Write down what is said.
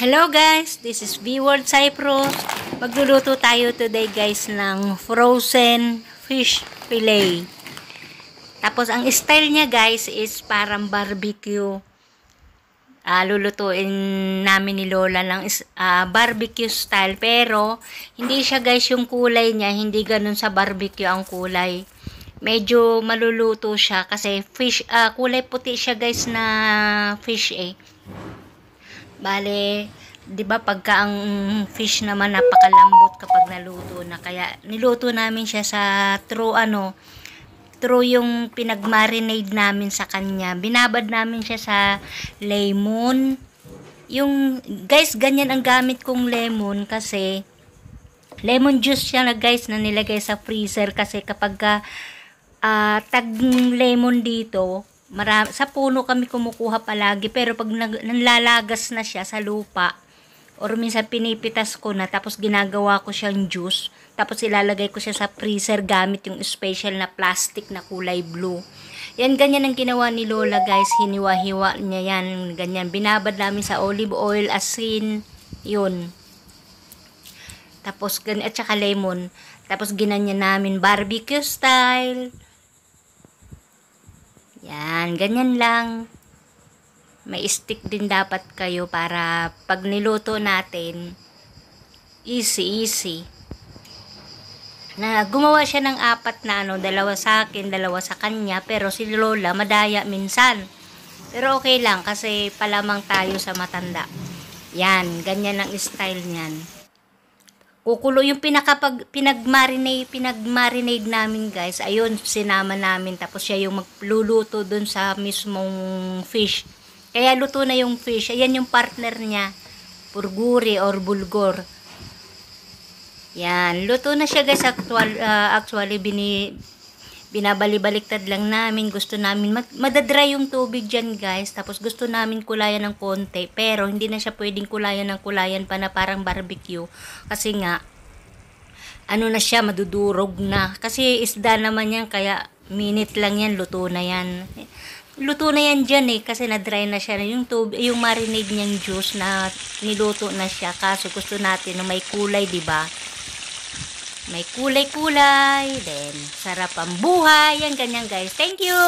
Hello guys, this is V-World Cyprus. Magluluto tayo today guys ng frozen fish fillet. Tapos ang style niya guys is parang barbecue. Lulutuin namin ni Lola lang is barbecue style, pero hindi siya guys yung kulay niya, hindi ganun sa barbecue ang kulay. Medyo maluluto siya kasi fish, kulay puti siya guys na fish eh. Bale, 'di ba pagka ang fish naman napakalambot kapag naluto na, kaya niluto namin siya sa true yung pinagmarinade namin sa kanya. Binabad namin siya sa lemon. Yung guys, ganyan ang gamit kong lemon kasi lemon juice siya na guys na nilagay sa freezer kasi kapag tag lemon dito, sa puno kami kumukuha palagi, pero pag nanlalagas na siya sa lupa or minsan pinipitas ko na tapos ginagawa ko siyang juice, tapos ilalagay ko siya sa freezer gamit yung special na plastic na kulay blue. Yan, ganyan ang ginawa ni Lola guys, hiniwa-hiwa niya yan, ganyan, binabad namin sa olive oil, asin, yun, tapos at saka lemon, tapos ginanya namin barbecue style. Yan, ganyan lang. May stick din dapat kayo para pag niluto natin, easy. Na gumawa siya ng apat na dalawa sa akin, dalawa sa kanya, pero si Lola madaya minsan. Pero okay lang kasi palamang tayo sa matanda. Yan, ganyan ang style niyan. Kukulo yung pinagmarinade namin guys. Ayun, sinama namin. Tapos siya yung magluluto dun sa mismong fish. Kaya luto na yung fish. Ayan yung partner niya. Purguri or bulgur. Yan. Luto na siya guys. Actually, binabali-baliktad lang namin. Gusto namin, madadry yung tubig dyan guys. Tapos gusto namin kulayan ng konti. Pero hindi na siya pwedeng kulayan ng kulayan pa na parang barbecue. Kasi nga, na siya, madudurog na. Kasi isda naman yan, kaya minute lang yan, luto na yan. Luto na yan dyan eh, kasi na-dry na siya. Yung marinade niyang juice na niluto na siya. Kaso gusto natin na may kulay, diba? May kulay-kulay, then sarap ang buhay, yan ganyan guys. Thank you!